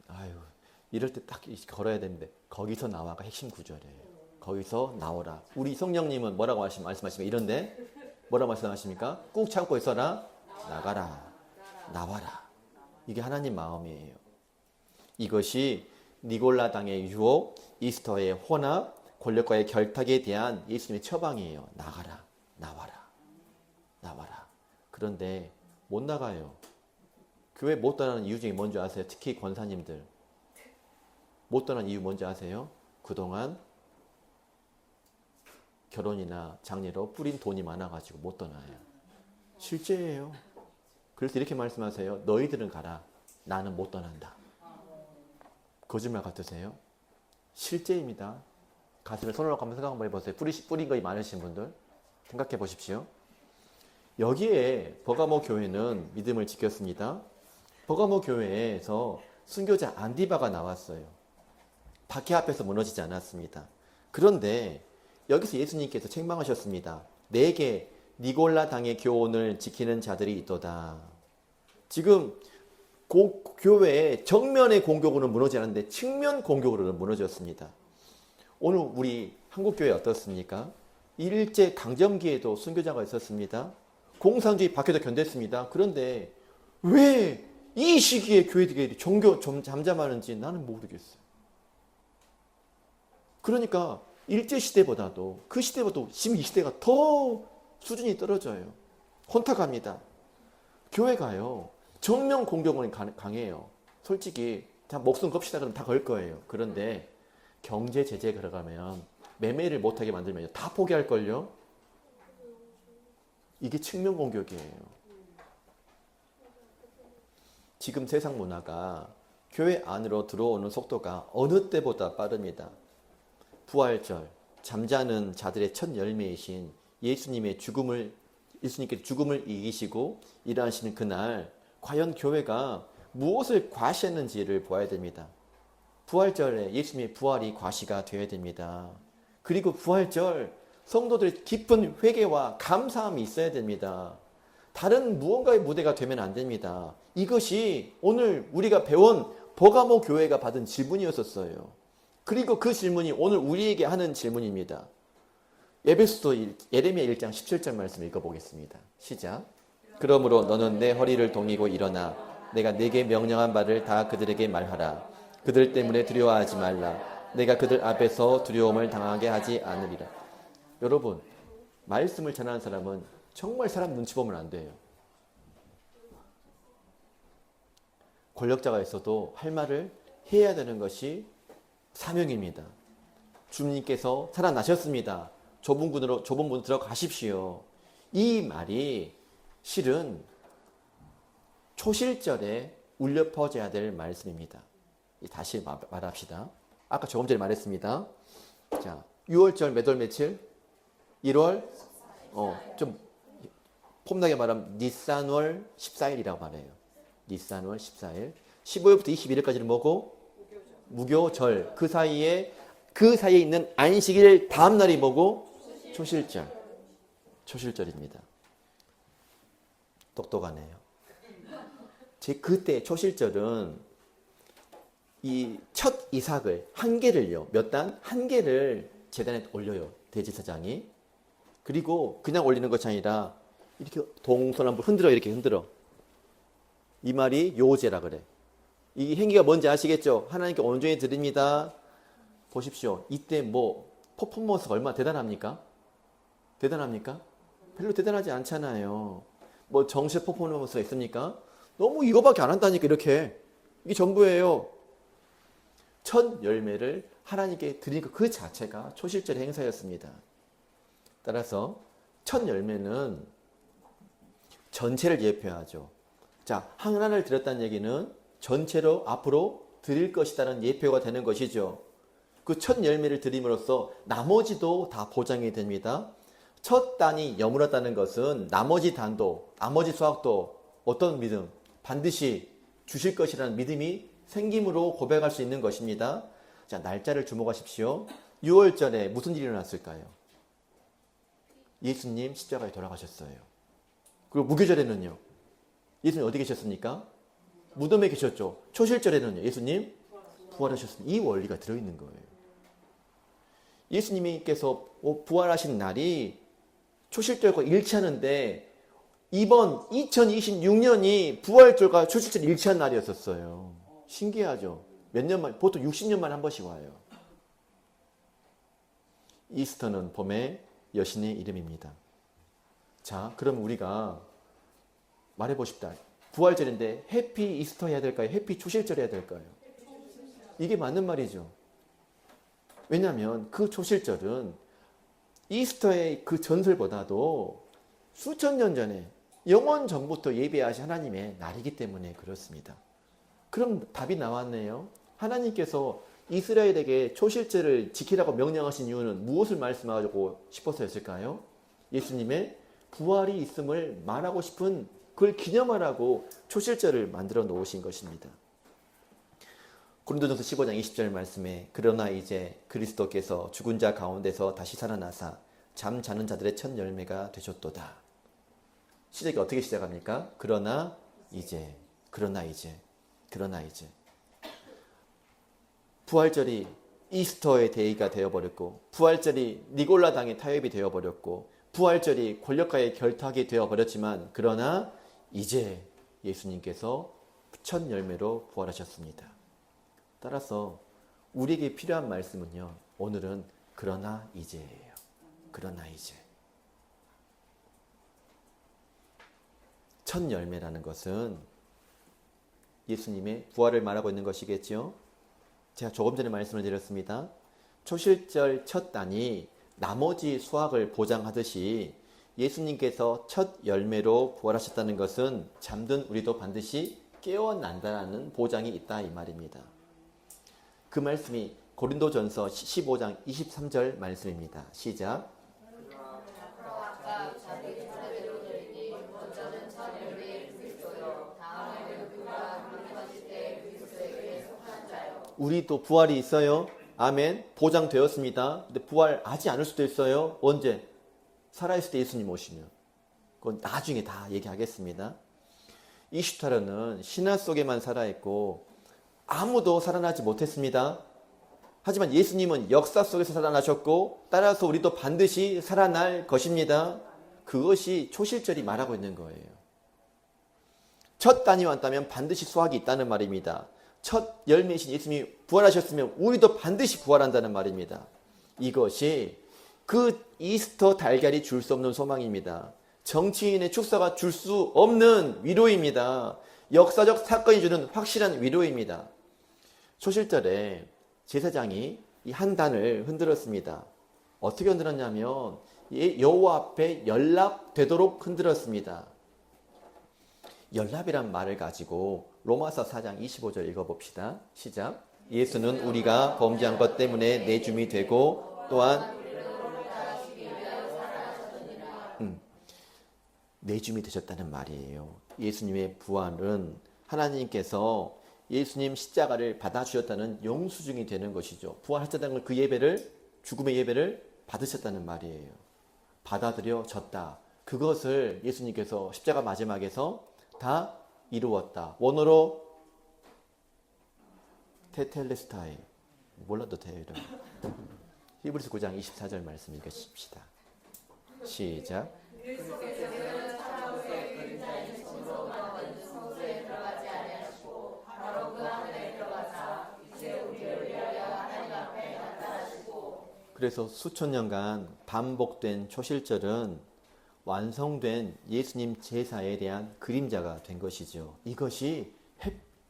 아유, 이럴 때 딱 걸어야 되는데 거기서 나와가 핵심 구절이에요. 거기서 나오라. 우리 성령님은 뭐라고 말씀하십니까? 이런데 뭐라고 말씀하십니까? 꾹 참고 있어라. 나가라. 나와라. 이게 하나님 마음이에요. 이것이 니골라당의 유혹, 이스터의 혼합, 권력과의 결탁에 대한 예수님의 처방이에요. 나가라. 나와라. 나와라. 그런데 못 나가요. 교회 못 떠나는 이유 중에 뭔지 아세요? 특히 권사님들. 못 떠나는 이유 뭔지 아세요? 그동안 결혼이나 장례로 뿌린 돈이 많아가지고 못 떠나요. 실제예요. 그래서 이렇게 말씀하세요. 너희들은 가라. 나는 못 떠난다. 거짓말 같으세요? 실제입니다. 가슴에 손을 얹고 한번 생각 한번 해보세요. 뿌린 거이 많으신 분들 생각해 보십시오. 여기에 버가모 교회는 믿음을 지켰습니다. 버가모 교회에서 순교자 안디바가 나왔어요. 박해 앞에서 무너지지 않았습니다. 그런데 여기서 예수님께서 책망하셨습니다. 내게 니골라 당의 교훈을 지키는 자들이 있도다. 지금 교회의 정면의 공격으로는 무너지지 않았는데 측면 공격으로는 무너졌습니다. 오늘 우리 한국교회 어떻습니까? 일제 강점기에도 순교자가 있었습니다. 공산주의 박해도 견뎠습니다. 그런데 왜 이 시기에 교회들이 종교 좀 잠잠하는지 나는 모르겠어요. 그러니까 일제시대보다도 그 시대보다도 지금 이 시대가 더 수준이 떨어져요. 혼탁합니다. 교회가요. 정면 공격은 강해요. 솔직히 다 목숨 겁시다 그러면 다 걸 거예요. 그런데 경제 제재 들어가면 매매를 못하게 만들면 다 포기할걸요. 이게 측면 공격이에요. 지금 세상 문화가 교회 안으로 들어오는 속도가 어느 때보다 빠릅니다. 부활절, 잠자는 자들의 첫 열매이신 예수님께서 죽음을 이기시고 일하시는 그날 과연 교회가 무엇을 과시했는지를 보아야 됩니다. 부활절에 예수님의 부활이 과시가 되어야 됩니다. 그리고 부활절 성도들의 깊은 회개와 감사함이 있어야 됩니다. 다른 무언가의 무대가 되면 안 됩니다. 이것이 오늘 우리가 배운 버가모 교회가 받은 질문이었었어요. 그리고 그 질문이 오늘 우리에게 하는 질문입니다. 에베소서 예레미야 1장 17절 말씀 읽어보겠습니다. 시작. 그러므로 너는 내 허리를 동이고 일어나 내가 네게 명령한 바를 다 그들에게 말하라. 그들 때문에 두려워하지 말라. 내가 그들 앞에서 두려움을 당하게 하지 않으리라. 여러분, 말씀을 전하는 사람은 정말 사람 눈치 보면 안 돼요. 권력자가 있어도 할 말을 해야 되는 것이 사명입니다. 주님께서 살아나셨습니다. 좁은 문으로 들어가십시오. 이 말이 실은 초실절에 울려 퍼져야 될 말씀입니다. 다시 말합시다. 아까 조금 전에 말했습니다. 자, 6월절 몇 월 며칠? 1월 좀 폼나게 말하면 니산월 14일이라고 말해요. 니산월 14일. 15일부터 21일까지는 뭐고? 무교절. 그 사이에 있는 안식일 다음 날이 뭐고? 초실절. 초실절입니다. 똑똑하네요. 그때 초실절은 이 첫 이삭을 한 개를요. 몇 단? 한 개를 제단에 올려요. 대제사장이. 그리고 그냥 올리는 것이 아니라 이렇게 동서남북 이렇게 흔들어. 이 말이 요제라 그래. 이 행위가 뭔지 아시겠죠? 하나님께 온전히 드립니다. 보십시오. 이때 퍼포먼스가 얼마나 대단합니까? 대단합니까? 별로 대단하지 않잖아요. 정식 퍼포먼스가 있습니까? 너무 이거밖에 안 한다니까 이렇게. 이게 전부예요. 첫 열매를 하나님께 드리는 그 자체가 초실절 행사였습니다. 따라서 첫 열매는 전체를 예표하죠. 자, 하나를 드렸다는 얘기는 전체로 앞으로 드릴 것이라는 예표가 되는 것이죠. 그 첫 열매를 드림으로써 나머지도 다 보장이 됩니다. 첫 단이 여물었다는 것은 나머지 단도, 나머지 수확도 어떤 믿음? 반드시 주실 것이라는 믿음이 생김으로 고백할 수 있는 것입니다. 자, 날짜를 주목하십시오. 6월절에 무슨 일이 일어났을까요? 예수님 십자가에 돌아가셨어요. 그리고 무교절에는요. 예수님 어디 계셨습니까? 무덤에 계셨죠. 초실절에는요. 예수님 부활하셨습니다. 이 원리가 들어있는 거예요. 예수님께서 부활하신 날이 초실절과 일치하는데 이번 2026년이 부활절과 초실절 일치한 날이었었어요. 신기하죠? 몇 년 만, 보통 60년 만에 한 번씩 와요. 이스터는 봄의 여신의 이름입니다. 자, 그럼 우리가 말해보십시다. 부활절인데 해피 이스터 해야 될까요? 해피 초실절 해야 될까요? 이게 맞는 말이죠. 왜냐하면 그 초실절은 이스터의 그 전설보다도 수천 년 전에 영원 전부터 예배하신 하나님의 날이기 때문에 그렇습니다. 그럼 답이 나왔네요. 하나님께서 이스라엘에게 초실절을 지키라고 명령하신 이유는 무엇을 말씀하고 싶어서였을까요? 예수님의 부활이 있음을 말하고 싶은 그걸 기념하라고 초실절을 만들어 놓으신 것입니다. 고린도전서 15장 20절 말씀에 그러나 이제 그리스도께서 죽은 자 가운데서 다시 살아나사 잠자는 자들의 첫 열매가 되셨도다. 시작이 어떻게 시작합니까? 그러나 이제, 그러나 이제, 그러나 이제. 부활절이 이스터의 데이가 되어버렸고, 부활절이 니골라당의 타협이 되어버렸고, 부활절이 권력과의 결탁이 되어버렸지만, 그러나 이제 예수님께서 첫 열매로 부활하셨습니다. 따라서 우리에게 필요한 말씀은요, 오늘은 그러나 이제예요. 그러나 이제. 첫 열매라는 것은 예수님의 부활을 말하고 있는 것이겠죠. 제가 조금 전에 말씀을 드렸습니다. 초실절 첫 단이 나머지 수확을 보장하듯이 예수님께서 첫 열매로 부활하셨다는 것은 잠든 우리도 반드시 깨어난다는 보장이 있다 이 말입니다. 그 말씀이 고린도전서 15장 23절 말씀입니다. 시작. 우리도 부활이 있어요. 아멘. 보장되었습니다. 근데 부활하지 않을 수도 있어요. 언제? 살아있을 때 예수님 오시면. 그건 나중에 다 얘기하겠습니다. 이슈타르는 신화 속에만 살아있고 아무도 살아나지 못했습니다. 하지만 예수님은 역사 속에서 살아나셨고 따라서 우리도 반드시 살아날 것입니다. 그것이 초실절이 말하고 있는 거예요. 첫 단이 왔다면 반드시 수확이 있다는 말입니다. 첫 열매이신 예수님이 부활하셨으면 우리도 반드시 부활한다는 말입니다. 이것이 그 이스터 달걀이 줄 수 없는 소망입니다. 정치인의 축사가 줄 수 없는 위로입니다. 역사적 사건이 주는 확실한 위로입니다. 초실절에 제사장이 이 한 단을 흔들었습니다. 어떻게 흔들었냐면 여호와 앞에 연락되도록 흔들었습니다. 연락이란 말을 가지고 로마서 4장 25절 읽어봅시다. 시작. 예수는 우리가 범죄한 것 때문에 내줌이 되고 또한 내줌이 되셨다는 말이에요. 예수님의 부활은 하나님께서 예수님 십자가를 받아주셨다는 영수증이 되는 것이죠. 부활하셨다는 그 예배를, 죽음의 예배를 받으셨다는 말이에요. 받아들여졌다. 그것을 예수님께서 십자가 마지막에서 다 이루었다. 원어로 테텔레스타이. 몰라도 돼요. 이런. 히브리서 9장 24절 말씀 읽으십시다. 시작. 그래서 수천 년간 반복된 초실절은 완성된 예수님 제사에 대한 그림자가 된 것이죠. 이것이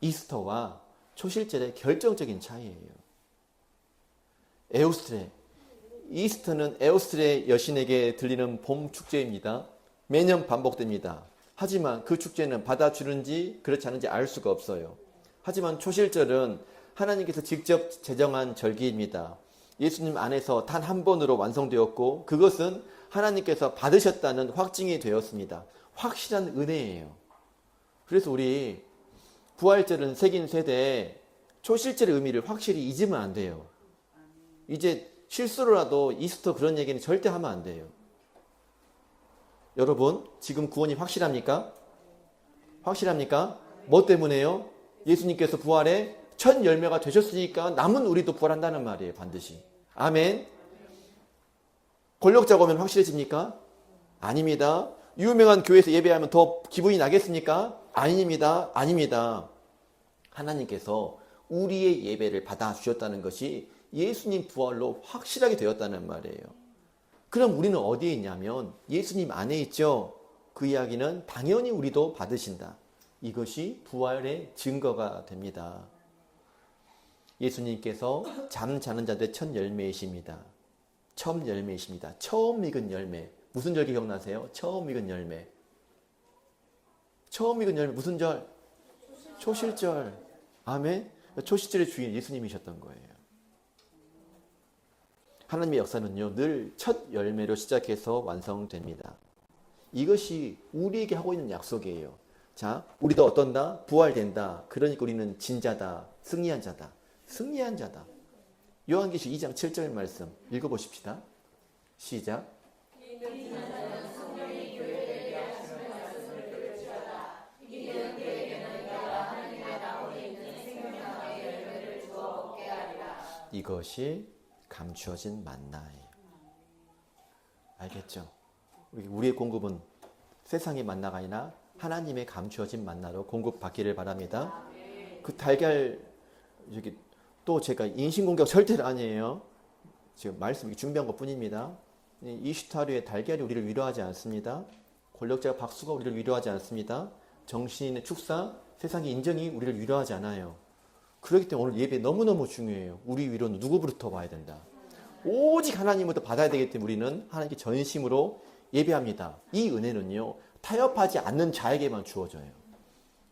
이스터와 초실절의 결정적인 차이예요. 에우스트레, 이스터는 에우스트레 여신에게 들리는 봄 축제입니다. 매년 반복됩니다. 하지만 그 축제는 받아주는지 그렇지 않은지 알 수가 없어요. 하지만 초실절은 하나님께서 직접 제정한 절기입니다. 예수님 안에서 단 한 번으로 완성되었고 그것은 하나님께서 받으셨다는 확증이 되었습니다. 확실한 은혜예요. 그래서 우리 부활절은 새긴 세대에 초실절의 의미를 확실히 잊으면 안 돼요. 이제 실수로라도 이스터 그런 얘기는 절대 하면 안 돼요. 여러분, 지금 구원이 확실합니까? 확실합니까? 뭐 때문에요? 예수님께서 부활의 첫 열매가 되셨으니까 남은 우리도 부활한다는 말이에요. 반드시. 아멘. 권력자가 오면 확실해집니까? 아닙니다. 유명한 교회에서 예배하면 더 기분이 나겠습니까? 아닙니다. 아닙니다. 하나님께서 우리의 예배를 받아주셨다는 것이 예수님 부활로 확실하게 되었다는 말이에요. 그럼 우리는 어디에 있냐면 예수님 안에 있죠. 그 이야기는 당연히 우리도 받으신다. 이것이 부활의 증거가 됩니다. 예수님께서 잠자는 자들의 첫 열매이십니다. 첫 열매이십니다. 처음 익은 열매. 무슨 절 기억나세요? 처음 익은 열매. 처음 익은 열매 무슨 절? 초실절. 아멘. 초실절의 주인 예수님이셨던 거예요. 하나님의 역사는요, 늘 첫 열매로 시작해서 완성됩니다. 이것이 우리에게 하고 있는 약속이에요. 자, 우리도 어떤다? 부활된다. 그러니까 우리는 진자다. 승리한 자다. 승리한 자다. 요한계시록 2장 7절 말씀 읽어보십시다. 시작. 이것이 감추어진 만나예요. 알겠죠? 우리의 공급은 세상의 만나가 아니라 하나님의 감추어진 만나로 공급받기를 바랍니다. 그 달걀 여기 또 제가 인신공격 절대로 아니에요. 지금 말씀 준비한 것 뿐입니다. 이슈타르의 달걀이 우리를 위로하지 않습니다. 권력자가 박수가 우리를 위로하지 않습니다. 정신의 축사, 세상의 인정이 우리를 위로하지 않아요. 그렇기 때문에 오늘 예배 너무너무 중요해요. 우리 위로는 누구부터 봐야 된다. 오직 하나님부터 받아야 되기 때문에 우리는 하나님께 전심으로 예배합니다. 이 은혜는요, 타협하지 않는 자에게만 주어져요.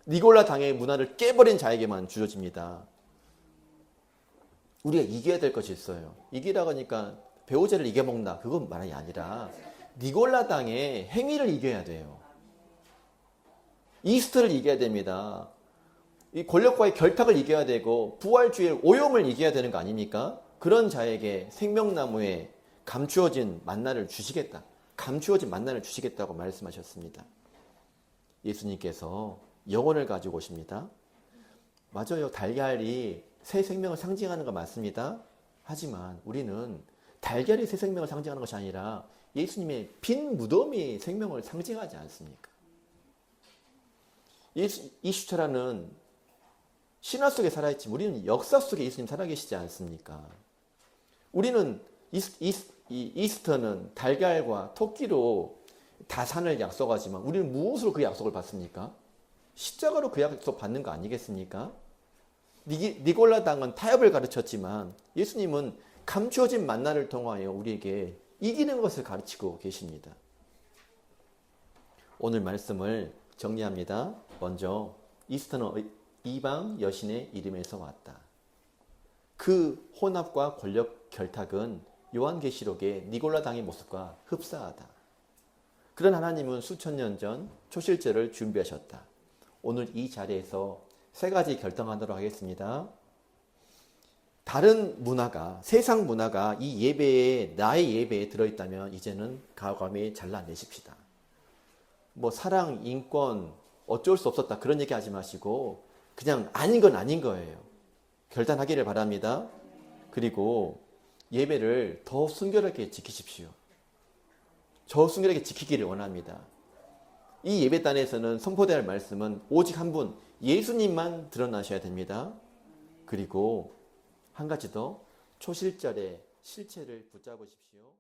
니골라 당의 문화를 깨버린 자에게만 주어집니다. 우리가 이겨야 될 것이 있어요. 이기라고 하니까 배우자를 이겨먹나 그건 말이 아니라 니골라 당의 행위를 이겨야 돼요. 이스트를 이겨야 됩니다. 이 권력과의 결탁을 이겨야 되고 부활주의 오염을 이겨야 되는 거 아닙니까? 그런 자에게 생명나무에 감추어진 만나를 주시겠다. 감추어진 만나를 주시겠다고 말씀하셨습니다. 예수님께서 영혼을 가지고 오십니다. 맞아요. 달걀이 새 생명을 상징하는 거 맞습니다. 하지만 우리는 달걀이 새 생명을 상징하는 것이 아니라 예수님의 빈 무덤이 생명을 상징하지 않습니까? 이슈처라는 신화 속에 살아있지만 우리는 역사 속에 예수님 살아계시지 않습니까? 우리는 이스터는 달걀과 토끼로 다산을 약속하지만 우리는 무엇으로 그 약속을 받습니까? 십자가로 그 약속 받는 거 아니겠습니까? 니골라 당은 타협을 가르쳤지만 예수님은 감추어진 만나를 통하여 우리에게 이기는 것을 가르치고 계십니다. 오늘 말씀을 정리합니다. 먼저 이스터는 이방 여신의 이름에서 왔다. 그 혼합과 권력 결탁은 요한계시록의 니골라 당의 모습과 흡사하다. 그런 하나님은 수천 년 전 초실절을 준비하셨다. 오늘 이 자리에서 세 가지 결정하도록 하겠습니다. 다른 문화가, 세상 문화가 이 예배에, 나의 예배에 들어있다면 이제는 과감히 잘라내십시다. 뭐 사랑, 인권, 어쩔 수 없었다 그런 얘기 하지 마시고 그냥 아닌 건 아닌 거예요. 결단하기를 바랍니다. 그리고 예배를 더 순결하게 지키십시오. 더 순결하게 지키기를 원합니다. 이 예배단에서는 선포돼야 할 말씀은 오직 한 분, 예수님만 드러나셔야 됩니다. 그리고 한 가지 더, 초실절의 실체를 붙잡으십시오.